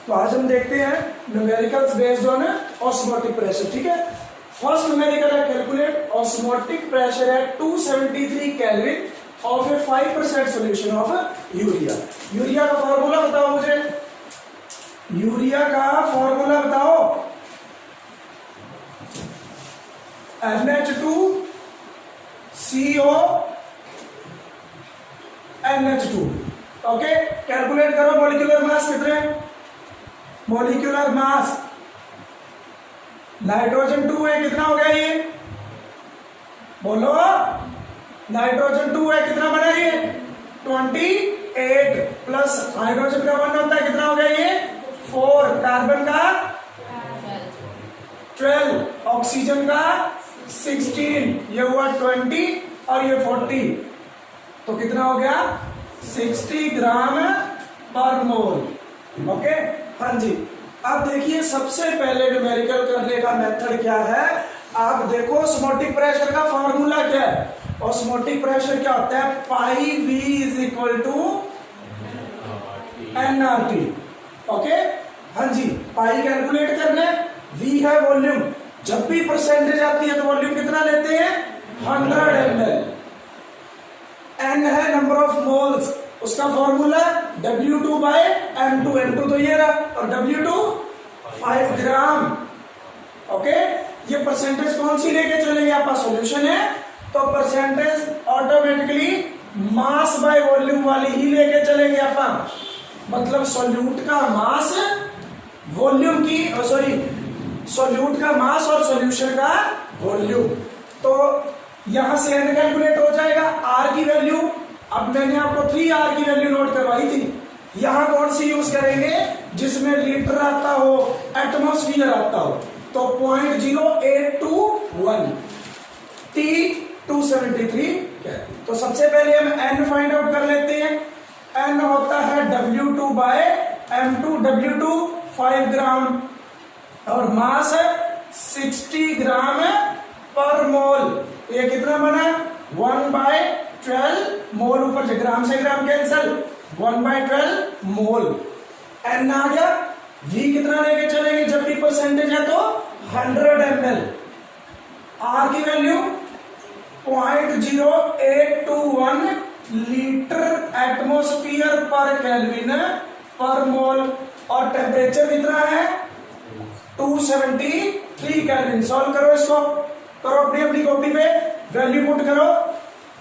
तो आज हम देखते हैं numericals based on osmotic pressure. ठीक है, फर्स्ट न्यूमेरिकल है calculate osmotic pressure at 273 kelvin of A 5% solution of urea. Urea का फॉर्मूला बताओ मुझे, यूरिया का फॉर्मूला बताओ। NH2CO NH2। ओके, कैलकुलेट करो मॉलिक्यूलर मास कितने, मॉलिक्यूलर मास नाइट्रोजन 2 है, कितना हो गया ये, बोलो। नाइट्रोजन 2 है, कितना बना ये 28 प्लस हाइड्रोजन का 1 होता है, कितना हो गया ये 4, कार्बन का 12, ऑक्सीजन का 16, ये हुआ 20 और ये 40, तो कितना हो गया 60 ग्राम पर मोल। ओके, हाँ जी। अब देखिए सबसे पहले न्यूमेरिकल करने का मेथड क्या है, आप देखो ऑस्मोटिक प्रेशर का फॉर्मूला क्या है। ऑस्मोटिक प्रेशर क्या होता है, pi V is equal to NRT। Okay, हाँ जी, पाई कैलकुलेट करना है, वी है वॉल्यूम, जब भी परसेंटेज आती है तो वॉल्यूम कितना लेते हैं 100 ml, N है नंबर ऑफ मोल्स, उसका formula W2 by M2, M2 तो ये रहा, और W2 5 ग्राम। ओके, ये परसेंटेज कौन सी लेके चलेंगे, आपका सॉल्यूशन है तो percentage automatically mass by volume वाली ही लेके चलेंगे अपन, मतलब सॉल्यूट का मास वॉल्यूम की, सॉरी सॉल्यूट का मास और सॉल्यूशन का वॉल्यूम। तो यहां से n कैलकुलेट हो जाएगा, r की वैल्यू, अब मैंने आपको 3r की वैल्यू नोट करवाई थी, यहां कौन सी यूज करेंगे जिसमें लीटर आता हो, एटमॉस्फेयर आता हो, तो 0.0821, T 273 तो सबसे पहले हम n फाइंड आउट कर लेते हैं। n होता है W2 बाय M2, W2 5 ग्राम और मास है 60 ग्राम पर मोल, ये कितना बना 1/12 मोल, ऊपर से ग्राम से ग्राम कैंसल, 1/12 मोल। n आ गया, v कितना लेके चलेंगे जब भी परसेंटेज है तो 100 ml, r की वैल्यू 0.0821 लीटर एटमॉस्फेयर पर केल्विन पर मोल, और टेम्परेचर कितना है 273 केल्विन। सॉल्व करो इसको, करो अपनी अपनी कॉपी पे, वैल्यू पुट करो,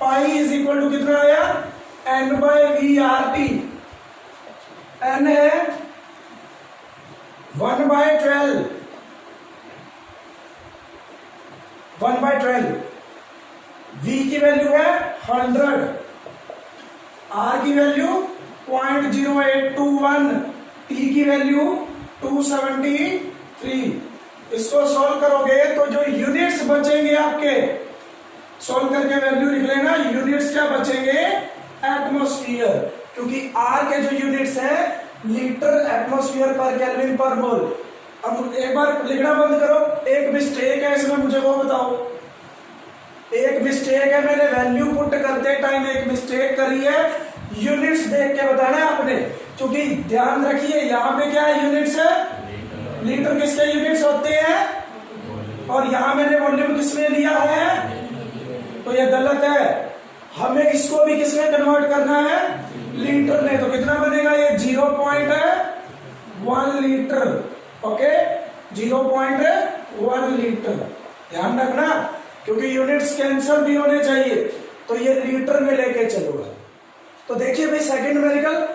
पाई इज इक्वल टू कितना आया N/VRT, N है 1/12, 1/12, V की वैल्यू है 100, R की वैल्यू 0.0821, T की वैल्यू 273। इसको सॉल्व करोगे तो जो यूनिट्स बचेंगे आपके, सॉल्व करके वैल्यू लिख लेना, यूनिट्स क्या बचेंगे एटमॉस्फेयर, क्योंकि R के जो यूनिट्स है लीटर एटमॉस्फेयर पर केल्विन पर मोल। अब एक बार लिखना बंद करो, एक मिस्टेक है इसमें, मुझे वो बताओ, एक मिस्टेक है, मैंने वैल्यू पुट करते टाइम एक मिस्टेक करी है, यूनिट्स देख के बताना है आपने, क्योंकि ध्यान रखिए यहाँ पे क्या है यूनिट्स है, लीटर किसके यूनिट्स होते हैं, और यहां मैंने वॉल्यूम किसमें लिया है, तो ये गलत है, हमें इसको भी किसमें कन्वर्ट करना है लीटर में, तो कितना बनेगा ये 0.1 लीटर। ओके, 0.1 लीटर, ध्यान रखना, क्योंकि यूनिट्स कैंसिल भी होने चाहिए, तो ये लीटर में लेके चलूंगा। तो देखिए भाई second numerical,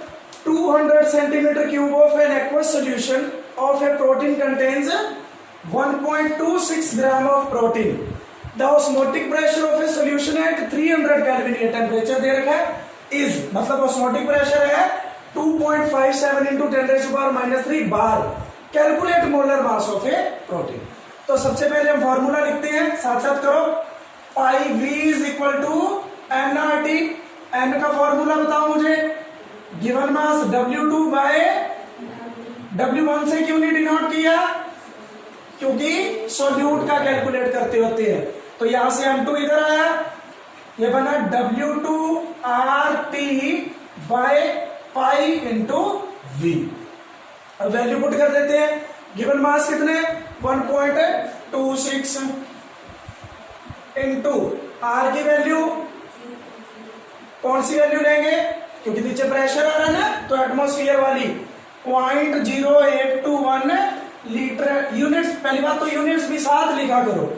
200 centimetre cube of an aqueous solution of a protein contains 1.26 gram of protein. The osmotic pressure of a solution at 300 Kelvin, ये टेम्परेचर दे रखा है, is मतलब osmotic pressure है 2.57 into 10⁻³ bar. Calculate molar mass of A protein. तो सबसे पहले हम formula लिखते हैं, साथ साथ करो, pi v is equal to NRT, n का फॉर्मूला बताओ मुझे, given mass W2 bye W1 से क्यों नहीं डिनोट किया, क्योंकि सॉल्यूट का कैलकुलेट करते होते हैं, तो यहां से M2 इधर आया, ये बना W2RT by pi into V। अब वैल्यू पुट कर देते हैं। गिवन मास कितने 1.26 इंटू आर की वैल्यू, कौन सी वैल्यू लेंगे क्योंकि नीचे प्रेशर आ रहा है ना, तो एटमॉस्फेयर वाली 0.0821 लीटर। यूनिट्स, पहली बात तो यूनिट्स भी साथ लिखा करो।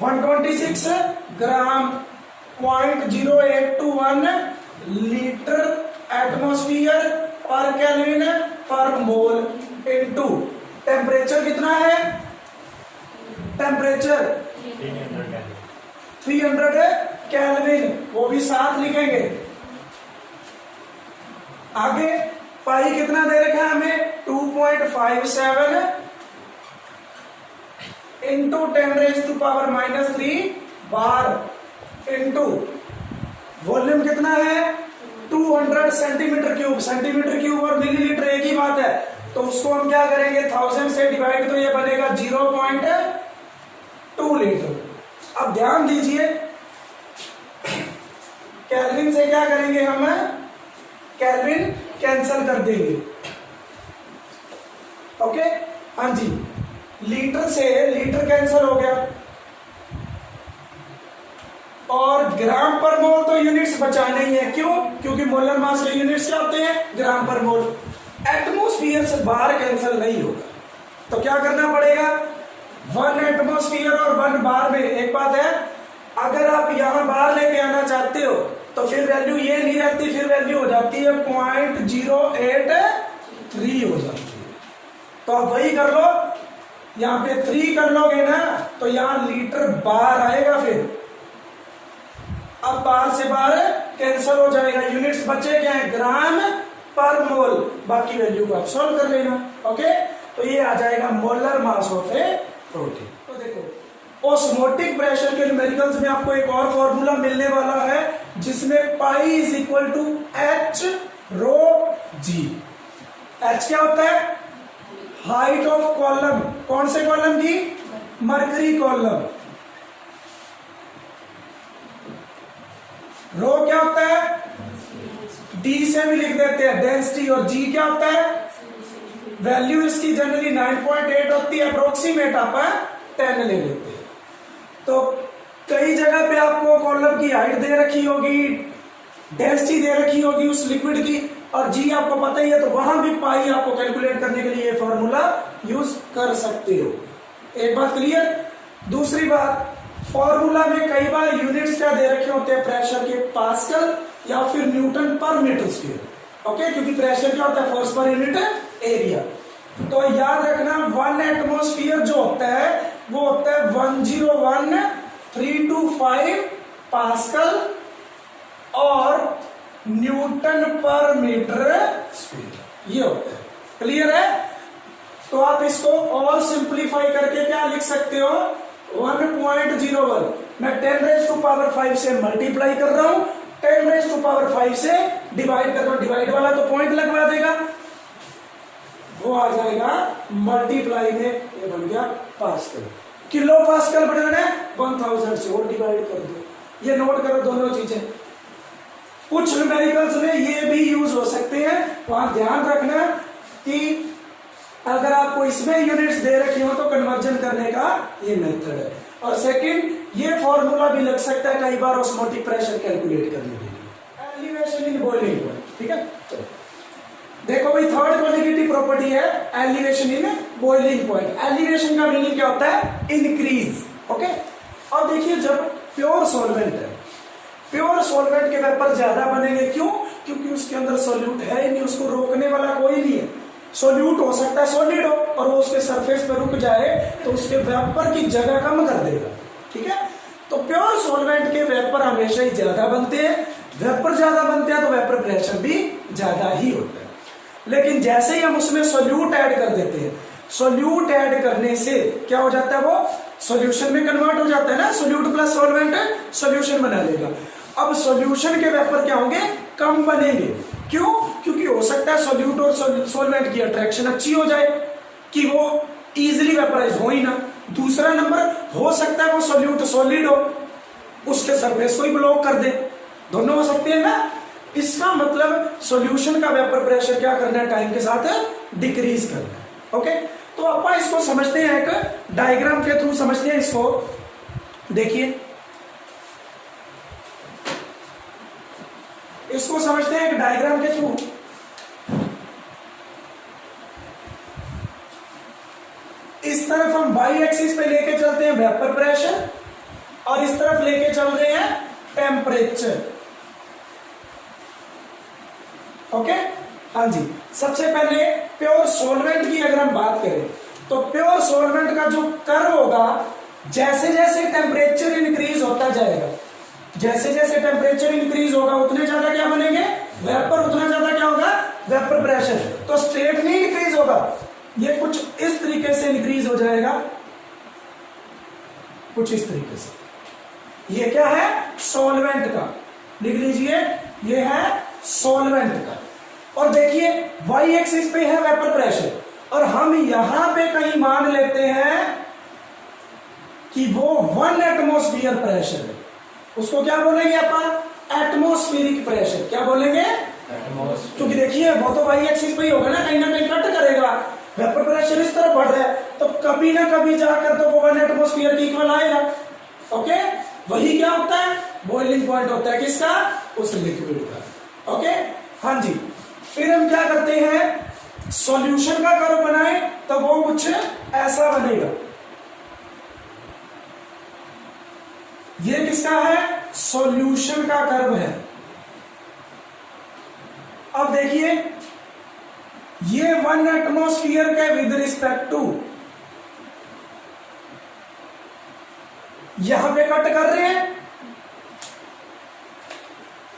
126 ग्राम 0.0821 लीटर एटमॉस्फेयर पर केल्विन पर मोल इनटू टेम्परेचर कितना है, टेम्परेचर 300 केल्विन, वो भी साथ लिखेंगे। आगे पाई कितना दे रखा है हमें 2.57 इंटू 10⁻³ बार इंटू वॉल्यूम कितना है 200 सेंटीमीटर क्यूब। सेंटीमीटर क्यूब और मिलीलीटर एक ही बात है, तो उसको हम क्या करेंगे 1000 से डिवाइड, तो ये बनेगा 0.2 लीटर। अब ध्यान दीजिए केल्विन से क्या करेंगे हम, केल्विन कैंसल कर देंगे। ओके, हाँ जी, लीटर से लीटर कैंसल हो गया और ग्राम पर मोल तो यूनिट्स बचाना ही है। क्यों? क्योंकि मोलर मास के यूनिट्स क्या होते हैं, ग्राम पर मोल। एटमॉस्फेयर से बार कैंसल नहीं होगा, तो क्या करना पड़ेगा 1 एटमॉस्फेयर और 1 बार में एक बात है, अगर आप यहां बार लेके आना चाहते हो तो फिर वैल्यू ये नहीं रहती, फिर वैल्यू हो जाती है 0.083 हो जाती है। तो आप वही कर लो, यहां पे 3 कर लोगे ना तो यहां लीटर बार आएगा। फिर अब बार से बार कैंसल हो जाएगा, यूनिट्स बचे क्या है ग्राम पर मोल, बाकी वैल्यू को आप सॉल्व कर लेना। ओके, तो ये आ जाएगा molar mass of A protein. तो देखो ऑस्मोटिक प्रेशर के न्यूमेरिकल्स में आपको एक और फॉर्मूला मिलने वाला है जिसमें pi is equal to H rho G. H क्या होता है, हाइट ऑफ कॉलम, कौन से कॉलम की, मरकरी कॉलम। रो क्या होता है, डी से भी लिख देते हैं डेंसिटी, और जी क्या होता है, वैल्यू इसकी जनरली 9.8 होती है, अप्रोक्सीमेट आप 10 ले लेते हैं। तो कई जगह पे आपको कॉलम की हाइट दे रखी होगी, डेंसिटी दे रखी होगी उस लिक्विड की, और जी आपको पता ही है, तो वहां भी पाई आपको कैलकुलेट करने के लिए ये फॉर्मूला यूज कर सकते हो। एक बात क्लियर। दूसरी बात, फॉर्मूला में कई बार यूनिट्स क्या दे रखे होते हैं प्रेशर के, पास्कल या फिर न्यूटन पर मीटर स्क्वायर। ओके, क्योंकि प्रेशर क्या होता है फोर्स पर यूनिट एरिया। तो याद रखना 1 एटमॉस्फेयर जो होता है वो होता है 101,325 पास्कल और न्यूटन पर मीटर स्क्वायर, ये होता है। क्लियर है? तो आप इसको और सिंप्लीफाई करके क्या लिख सकते हो 1.01, मैं 10⁵ से मल्टीप्लाई कर रहा हूं, 10⁵ से डिवाइड कर रहा हूं, डिवाइड वाला तो पॉइंट लगवा देगा, वो आ जाएगा मल्टीप्लाई में, ये बन गया पास्कल। किलो पास्कल बढ़ाना है 1000 से, और डिवाइड कर दो। ये नोट करो दोनों चीजें। कुछ न्यूमेरिकल्स में ये भी यूज हो सकते हैं, वहां ध्यान रखना कि अगर आपको इसमें यूनिट्स दे रखी हो तो कन्वर्जन करने का ये मेथड है। और सेकंड, ये फॉर्मूला भी लग सकता है कई बार ऑस्मोटिक प्रेशर कैलकुलेट करने के लिए, एलिवेशन इन बॉइलिंग पॉइंट। ठीक है, चलो देखो भाई, थर्ड क्वालिटी प्रॉपर्टी है elevation in boiling point. Elevation का मीनिंग क्या होता है, इंक्रीज। ओके, और देखिए जब प्योर सॉल्वेंट है, प्योर सॉल्वेंट के वेपर ज्यादा बनेंगे। क्यों? क्योंकि उसके अंदर सॉल्यूट है ही नहीं, उसको रोकने वाला कोई नहीं है। सॉल्यूट हो सकता है सॉलिड हो और वो उसके सरफेस पर रुक जाए तो उसके वेपर की जगह कम कर देगा। ठीक है, तो प्योर सॉल्वेंट के वेपर हमेशा ही ज्यादा बनते हैं, वेपर ज्यादा बनते हैं तो वेपर प्रेशर भी ज्यादा ही होता है। लेकिन जैसे ही हम उसमें सॉल्यूट ऐड कर देते हैं, सॉल्यूट ऐड करने से क्या हो जाता है, वो सॉल्यूशन में कन्वर्ट हो जाता है ना, सॉल्यूट प्लस सॉल्वेंट सॉल्यूशन बना लेगा। अब सॉल्यूशन के वेपर क्या होंगे, कम बनेंगे। क्यों? क्योंकि हो सकता है सॉल्यूट और सॉल्वेंट की अट्रैक्शन अच्छी हो जाए कि वो इजीली वेपराइज हो ही ना। दूसरा नंबर, हो सकता है वो सॉल्यूट सॉलिड हो, उसके सरफेस को ही ब्लॉक कर दे, दोनों हो सकते हैं ना। इसका मतलब सॉल्यूशन का वेपर प्रेशर क्या करना है, टाइम के साथ डिक्रीज करना है। ओके, तो अपन इसको समझते हैं, एक डायग्राम के थ्रू समझते हैं इसको। देखिए इसको समझते हैं एक डायग्राम के थ्रू। इस तरफ हम वाई एक्सिस पे लेके चलते हैं वेपर प्रेशर और इस तरफ लेके चल रहे हैं टेम्परेचर। ओके, हाँ जी। सबसे पहले प्योर सॉल्वेंट की अगर हम बात करें तो प्योर सॉल्वेंट का जो कर्व होगा, जैसे जैसे टेम्परेचर इंक्रीज होता जाएगा, जैसे जैसे टेम्परेचर इंक्रीज होगा उतने ज्यादा क्या बनेंगे, वेपर, उतना ज्यादा क्या होगा, वेपर प्रेशर। तो स्ट्रेट नहीं इंक्रीज होगा, ये कुछ इस तरीके से इंक्रीज हो जाएगा, कुछ इस तरीके से। ये क्या है, सॉल्वेंट का, लिख लीजिए, ये है सॉल्वेंट का। और देखिए वाई एक्सिस पे है वेपर प्रेशर और हम यहां पे कहीं मान लेते हैं कि वो 1 एटमॉस्फेयर प्रेशर है। उसको क्या बोलेंगे अपन, एटमॉस्फेरिक प्रेशर। क्या बोलेंगे, क्योंकि देखिए वो तो वाई एक्सिस पे ही होगा ना कहीं कट करेगा, वेपर प्रेशर इस तरह बढ़ रहा है तो कभी ना कभी जाकर तो वो 1 एटमॉस्फेयर की इक्वल आएगा। ओके, वही क्या होता है, बॉइलिंग पॉइंट होता है किसका, उस लिक्विड का। ओके, हाँ जी। फिर हम क्या करते हैं, सॉल्यूशन का कर्व बनाए तो वो कुछ ऐसा बनेगा। ये किसका है, सॉल्यूशन का कर्व है। अब देखिए ये 1 एटमॉस्फेयर के विद रिस्पेक्ट टू यहां पे कट कर रहे हैं,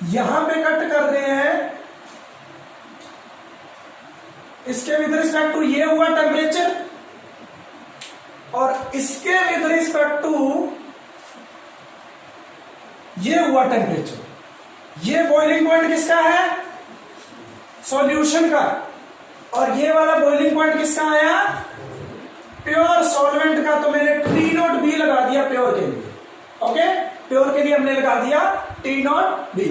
यहां पे कट कर रहे हैं, इसके विद रिस्पेक्ट टू ये हुआ टेम्परेचर और इसके विद रिस्पेक्ट टू ये हुआ टेम्परेचर। ये बॉइलिंग पॉइंट किसका है, सॉल्यूशन का, और ये वाला बॉइलिंग पॉइंट किसका आया, प्योर सॉल्वेंट का। तो मैंने टी नॉट बी लगा दिया प्योर के लिए। ओके, प्योर के लिए हमने लगा दिया टी नॉट बी।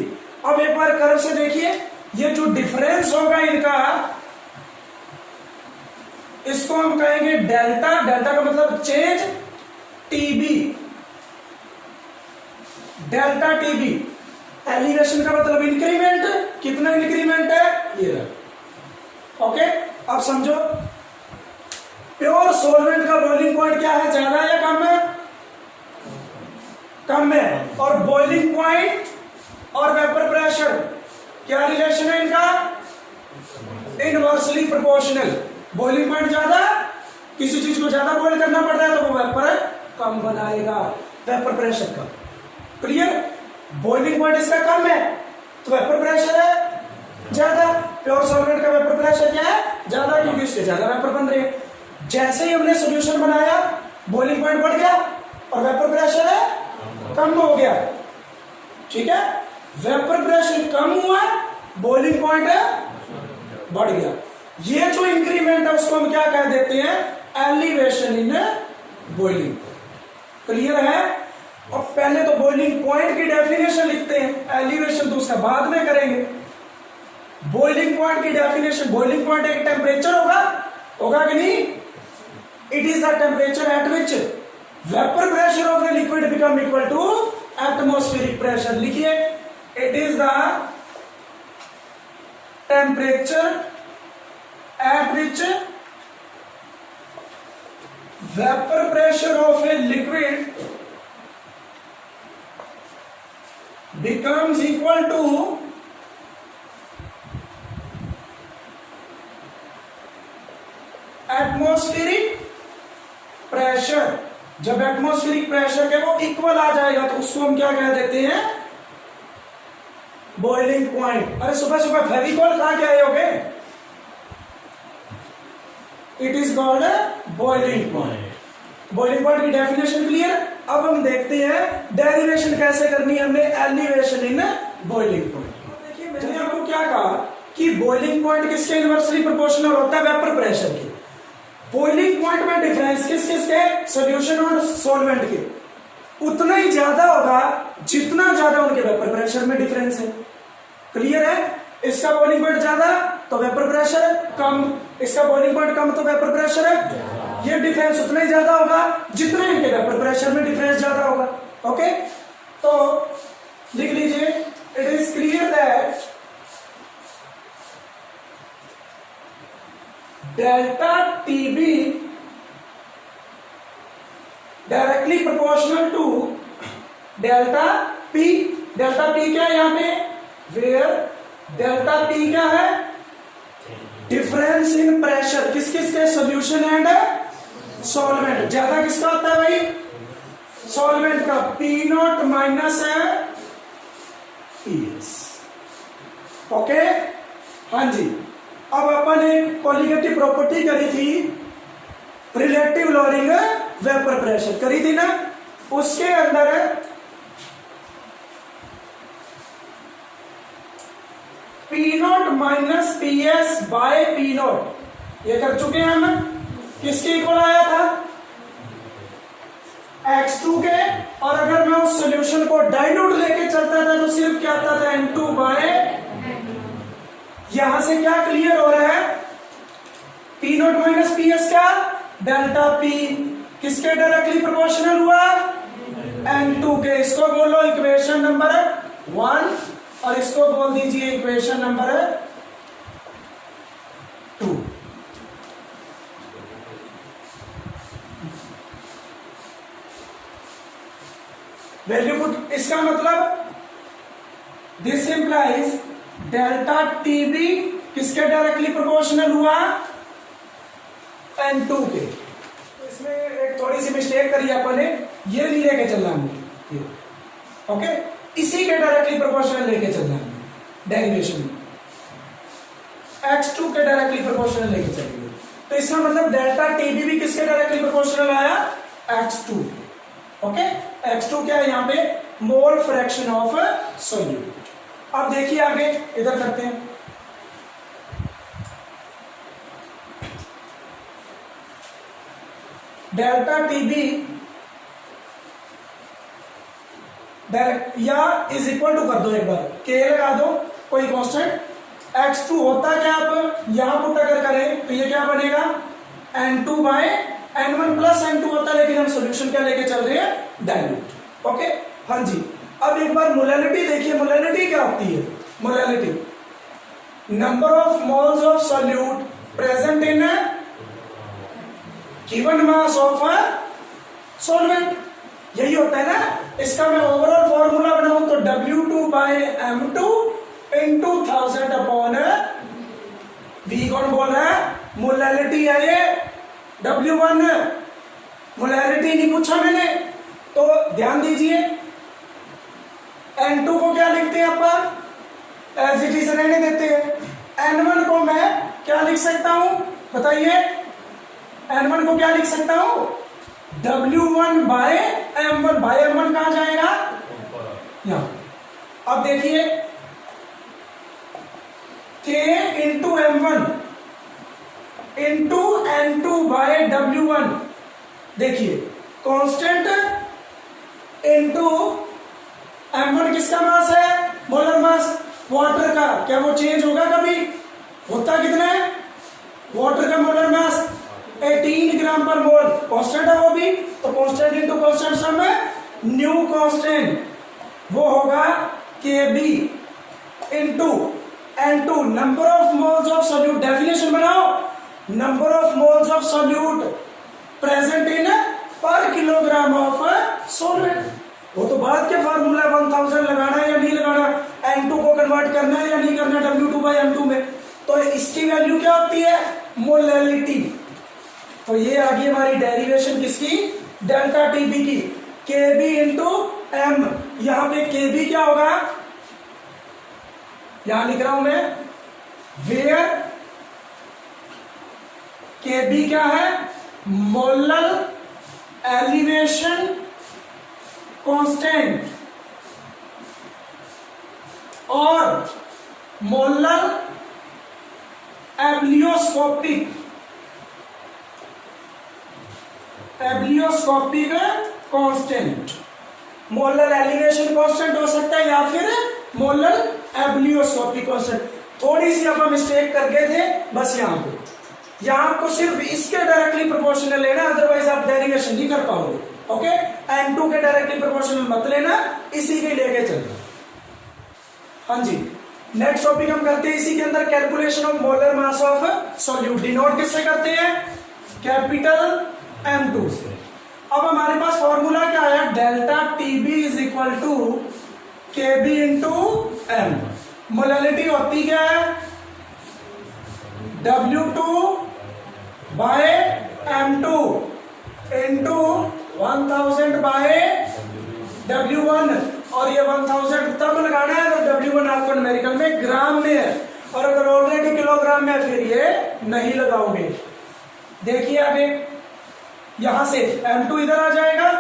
अब एक बार कर्व से देखिए, ये जो डिफरेंस होगा इनका, इसको हम कहेंगे डेल्टा। डेल्टा का मतलब change, TB, delta TB. Elevation का मतलब इंक्रीमेंट, कितना इंक्रीमेंट है, ये रहा। ओके, अब समझो प्योर सॉल्वेंट का बॉइलिंग पॉइंट क्या है, ज्यादा या कम है, कम है। और बॉइलिंग पॉइंट और वेपर प्रेशर क्या रिलेशन है इनका, इनवर्सली प्रोपोर्शनल। बॉइलिंग पॉइंट ज्यादा, किसी चीज को ज्यादा बॉइल करना पड़ता है तो वो वेपर कम बनाएगा, वेपर प्रेशर कम। क्लियर, बॉइलिंग पॉइंट इसका कम है तो वेपर प्रेशर है ज्यादा। प्योर सॉल्वेंट का वेपर प्रेशर क्या है, ज्यादा, क्योंकि उससे ज्यादा वेपर बन रहे हैं। जैसे ही हमने सॉल्यूशन बनाया बॉइलिंग पॉइंट बढ़ गया और वेपर प्रेशर है कम हो गया। ठीक है, वेपर प्रेशर कम हुआ, बॉइलिंग पॉइंट बढ़ गया। ये जो इंक्रीमेंट है उसको हम क्या कह देते हैं, elevation in boiling point. Clear है। और पहले तो बॉइलिंग पॉइंट की डेफिनेशन लिखते हैं, एलिवेशन तो उसका बाद में करेंगे। बॉइलिंग पॉइंट की डेफिनेशन, बॉइलिंग पॉइंट एक टेम्परेचर होगा, होगा कि नहीं, it is the temperature at which vapour pressure of a liquid become equal to atmospheric pressure. लिखिए, it is the temperature at which vapor pressure of a liquid becomes equal to atmospheric pressure। जब atmospheric pressure के वो equal आ जाएगा तो उसको हम क्या कह देते हैं, बॉइलिंग पॉइंट। अरे सुबह सुबह फेविकॉल कहां के आए होगे, it is called boiling point. Boiling point की डेफिनेशन क्लियर। अब हम देखते हैं डेरिवेशन कैसे करनी है हमने, एलिवेशन इन बॉइलिंग पॉइंट। देखिए मैंने आपको क्या कहा कि बॉइलिंग पॉइंट किसके इनवर्सली प्रोपोर्शनल होता है, वेपर प्रेशर के। बॉइलिंग पॉइंट में डिफरेंस किस किसके, सॉल्यूशन और सॉल्वेंट के, उतना ही ज्यादा होगा जितना ज्यादा उनके वेपर प्रेशर में डिफरेंस है। क्लियर है? इसका बॉइलिंग पॉइंट ज्यादा तो वेपर प्रेशर कम, इसका बॉइलिंग पॉइंट कम तो वेपर प्रेशर है। ये डिफरेंस उतना ही ज्यादा होगा जितना इनके वेपर प्रेशर में डिफरेंस ज्यादा होगा। ओके, तो लिख लीजिए, it is clear that delta TB directly proportional to delta P. Delta P क्या है यहाँ पे? वेयर डेल्टा पी क्या है? डिफरेंस इन प्रेशर किस किस के? Solution and solvent. ज्यादा किसका होता है भाई? सॉल्वेंट का। पी नॉट माइनस है पीएस। ओके, हाँ जी। अब अपन एक कॉलिगेटिव प्रॉपर्टी करी थी, रिलेटिव लोअरिंग वेपर प्रेशर करी थी ना, उसके अंदर P not minus P S by P not ये कर चुके हैं हम। किसके इक्वल आया था? X2 के। और अगर मैं उस सॉल्यूशन को डाइल्यूट लेके चलता था तो सिर्फ क्या आता था? N2 bye. यहां से क्या क्लियर हो रहा है? P not minus P S का डेल्टा पी किसके डायरेक्टली प्रोपोर्शनल हुआ? N2 के। इसको बोलो इक्वेशन नंबर 1 और इसको बोल दीजिए इक्वेशन नंबर 2। वैल्यू पुट, इसका मतलब दिस इंप्लाइज डेल्टा टीबी किसके डायरेक्टली प्रोपोर्शनल हुआ? N2 के। इसमें एक थोड़ी सी मिस्टेक करी अपन ने, ये नहीं लेके चलना है, ओके, इसी के डायरेक्टली प्रोपोर्शनल लेके चलना है डेरिवेशन में। X2 के डायरेक्टली प्रोपोर्शनल लेके चलेंगे, तो इसका मतलब डेल्टा टीबी भी किसके डायरेक्टली प्रोपोर्शनल आया? X2। ओके, X2 क्या है यहाँ पे? Mole fraction of solute. अब देखिए आगे, इधर करते हैं। डेल्टा टीबी डायरेक्ट या इज इक्वल टू कर दो, एक बार के लगा दो, कोई कांस्टेंट। X2 होता क्या? आप यहां पुट अगर करें तो ये क्या बनेगा? N2 bye N1 plus N2 होता है, लेकिन हम सॉल्यूशन क्या लेके चल रहे हैं? डाइल्यूट। ओके, हाँ जी। अब एक बार मोलैलिटी देखिए, मोलैलिटी क्या होती है? Molality number of moles of solute present in given mass of solvent, यही होता है ना। इसका मैं ओवरऑल फॉर्मूला बनाऊं तो W2 by M2 into 1000 upon V। कौन बोल रहा है? मोलैलिटी है ये। W1 मोलैलिटी नहीं पूछा मैंने, तो ध्यान दीजिए। N2 को क्या लिखते हैं अपन? एज इट इज रहने देते हैं। N1 को मैं क्या लिख सकता हूं बताइए? N1 को क्या लिख सकता हूं? W1 bye M1। Bye M1 कहां जाएगा? यहां। अब देखिए, K into M1 into N2 bye W1। देखिए, कांस्टेंट इंटू M1 किसका मास है? मोलर मास वाटर का। क्या वो चेंज होगा कभी? होता कितना है? वाटर का मोलर मास 18 ग्राम पर मोल, कांस्टेंट है वो भी, तो कांस्टेंट इंटू कांस्टेंट सम है न्यू कांस्टेंट, वो होगा Kb into N2 number of moles of solute. Definition बनाओ, number of moles of solute present in per kilogram of solvent. वो तो बाद के फार्मूला 1000 लगाना है या नहीं लगाना, N2 को कन्वर्ट करना है या नहीं करना W2 बाई M2 में, तो इसकी वैल्यू क्या होती है? मोलैलिटी। तो ये आ गई हमारी डेरिवेशन किसकी? डेल्टा टीबी की। Kb into M। यहां पे Kb क्या होगा? यहां लिख रहा हूं मैं, वेयर Kb क्या है? मोलर एलिवेशन कांस्टेंट और molar ebullioscopic constant. Molar elevation constant हो सकता है या फिर मोलर एब्लियोस्कोपिक कांस्टेंट। थोड़ी सी आप मिस्टेक कर गए थे बस यहाँ पे, यहाँ आपको सिर्फ इसके डायरेक्टली प्रोपोर्शनल लेना, अदरवाइज आप डेरिवेशन नहीं कर पाओगे। ओके, N2 के डायरेक्टली प्रोपोर्शनल मत लेना, इसी के लेके चलना। हाँ जी, नेक्स्ट टॉपिक हम करते हैं इसी के अंदर, calculation of molar mass of solute. Denote किससे करते हैं? कैपिटल M2 से। अब हमारे पास फॉर्मूला क्या आया? Delta TB is equal to KB into M। Molality होती क्या है? W2 by M2 into 1000 by W1, और ये 1000 तब लगाना है अगर W1 आपको न्यूमेरिकल में ग्राम में है, और अगर ऑलरेडी किलोग्राम में है फिर ये नहीं लगाओगे। देखिए आगे, यहां से M2 इधर आ जाएगा,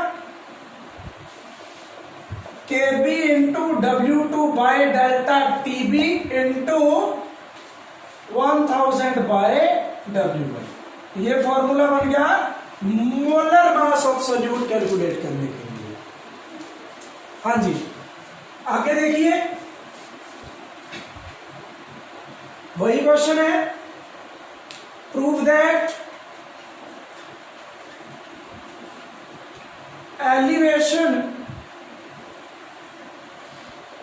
KB into W2 by delta TB into 1000 by W1। ये फॉर्मूला बन गया molar mass of solute calculate करने के लिए। हाँ जी, आगे देखिए, वही क्वेश्चन है, prove that elevation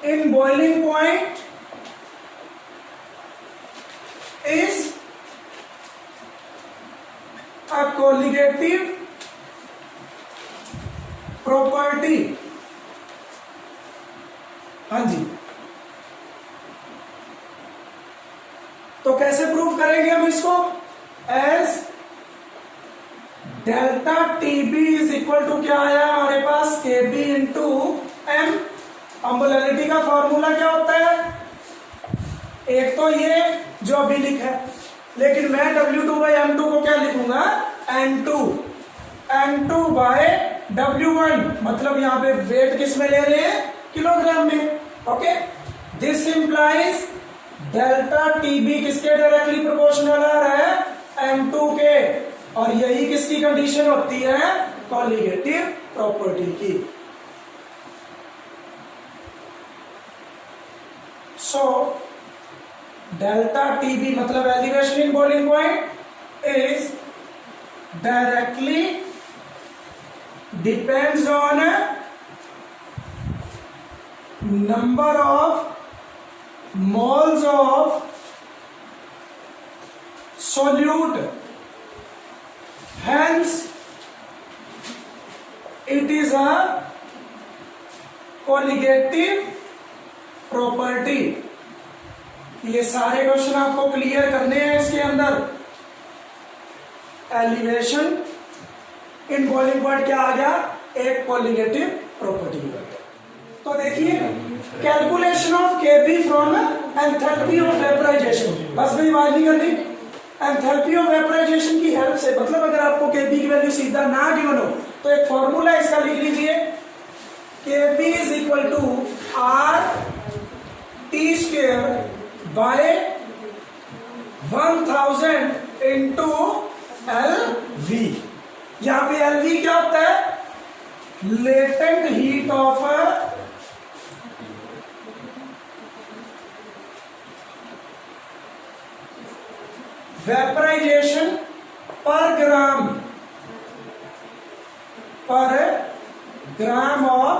in boiling point is a colligative property. हाँ जी, तो कैसे प्रूव करेंगे हम इसको? As delta TB is equal to क्या आया हमारे पास? KB into M। मोलैलिटी का फॉर्मूला क्या होता है? एक तो ये जो अभी लिखा है, लेकिन मैं W2 बाई M2 को क्या लिखूंगा? N2 बाय W1, मतलब यहां पे वेट किस में ले रहे हैं? किलोग्राम में। Okay, this implies delta TB किसके डायरेक्टली प्रोपोर्शनल आ रहा है? M2 के, और यही किसकी कंडीशन होती है? कोलिगेटिव प्रॉपर्टी की। सो डेल्टा TB मतलब elevation in boiling point is directly depends on number of moles of solute, hence it is a colligative property। ये सारे क्वेश्चन आपको क्लियर करने हैं इसके अंदर। एलिवेशन इन बॉइलिंग पॉइंट क्या आ गया? एक कोलिगेटिव प्रॉपर्टी। तो देखिए, calculation of KB from enthalpy of vaporization, बस भी बात नहीं करनी। एंथैल्पी ऑफ वेपराइजेशन की हेल्प से, मतलब अगर आपको KB की वैल्यू सीधा ना गिवन हो तो एक फॉर्मूला इसका लिख लीजिए, KB is equal to RT² by 1000 into LV। यहां पे LV क्या होता है? लेटेंट हीट ऑफ वेपराइजेशन पर ग्राम ऑफ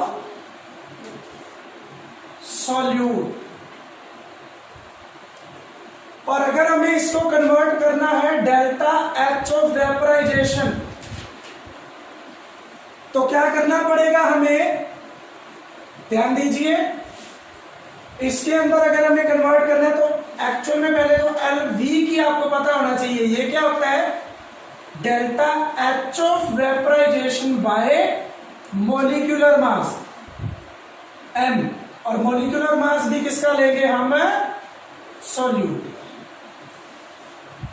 सॉल्यूट। और अगर हमें इसको कन्वर्ट करना है डेल्टा H ऑफ वेपराइजेशन, तो क्या करना पड़ेगा हमें? ध्यान दीजिए, इसके अंदर अगर हमें कन्वर्ट करना है तो एक्चुअल में पहले तो LV की आपको पता होना चाहिए। ये क्या होता है? Delta H of vaporization by molecular mass M, और मोलिकुलर मास भी किसका लेंगे हम? सॉल्यूट।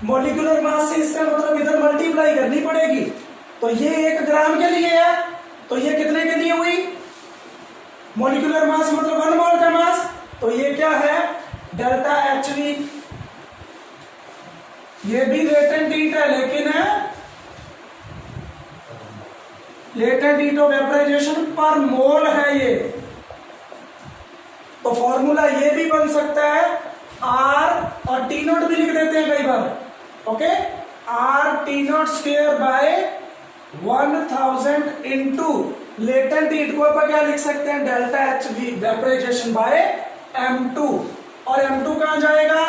मोलिकुलर मास से इसका मतलब इधर मल्टीप्लाई करनी पड़ेगी। तो ये 1 ग्राम के लिए है, तो ये कितने के लिए हुई? मोलिकुलर मास मतलब 1 मोल का मास, तो ये क्या है? Delta HV। ये भी लेटेंट हीट है, लेकिन लेटेंट हीट ऑफ वेपराइजेशन पर मोल है ये। तो फॉर्मूला ये भी बन सकता है R और T नॉट भी लिख देते हैं कई बार, okay, R T naught square by 1000 into latent heat को अपन क्या लिख सकते हैं, delta H V vaporisation by M2, और M2 कहां जाएगा,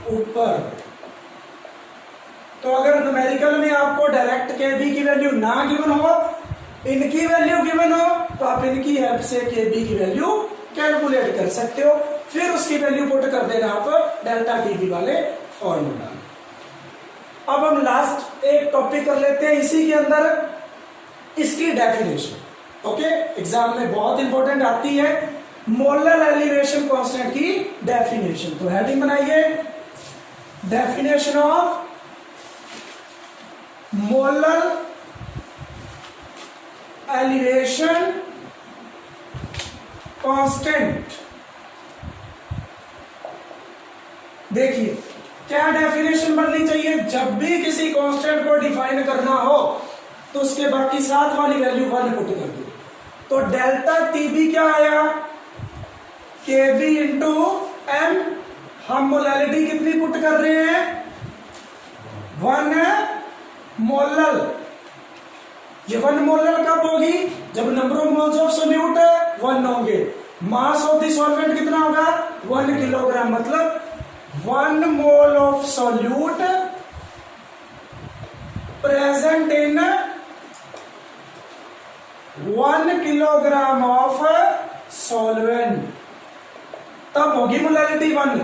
ऊपर। तो अगर न्यूमेरिकल में आपको डायरेक्ट केबी की वैल्यू ना गिवन हो, इनकी वैल्यू गिवन हो, तो आप इनकी हेल्प से केबी की वैल्यू कैलकुलेट कर सकते हो, फिर उसकी वैल्यू पुट कर देना आप डेल्टा टीबी वाले फॉर्मूला में। अब हम लास्ट एक टॉपिक कर लेते हैं इसी के अंदर, इसकी डेफिनेशन, ओके, एग्जाम में बहुत इंपॉर्टेंट आती है, मोलर एलिवेशन कांस्टेंट की डेफिनेशन। तो हेडिंग बनाइए, definition of molar elevation constant. देखिए क्या डेफिनेशन बननी चाहिए, जब भी किसी कांस्टेंट को डिफाइन करना हो तो उसके बाकी साथ वाली वैल्यू 1 पुट कर दो। तो डेल्टा टीबी क्या आया, केबी इंटू एम, हम मोलैलिटी कितनी पुट कर रहे हैं, 1 मोलर। ये 1 मोलर कब होगी, जब number of moles of solute 1 होंगे। मास ऑफ द सॉल्वेंट कितना होगा, 1 किलोग्राम, मतलब 1 mole of solute present in 1 kilogram of solvent, तब होगी मोलैलिटी 1।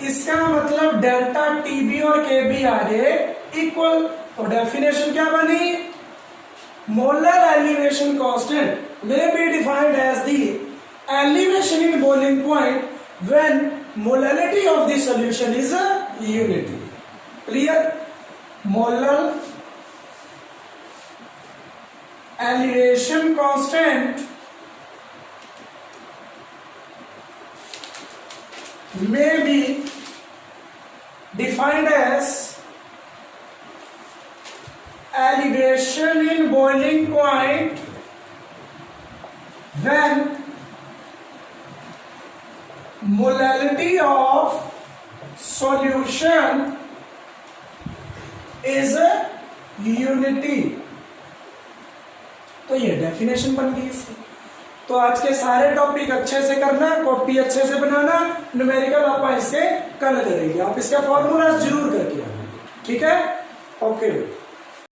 इसका मतलब डेल्टा टीबी और केबी आ गए इक्वल। तो डेफिनेशन क्या बनी, molar elevation constant may be defined as the elevation in boiling point when molality of the solution is unity. Clear? Molar elevation constant may be defined as elevation in boiling point when molality of solution is unity। तो ये definition बन गई इसकी। तो आज के सारे topic अच्छे से करना, कॉपी अच्छे से बनाना, न्यूमेरिकल आप इसके कल करेंगे, आप इसका फॉर्मूला जरूर करके आना, ठीक है, ओके।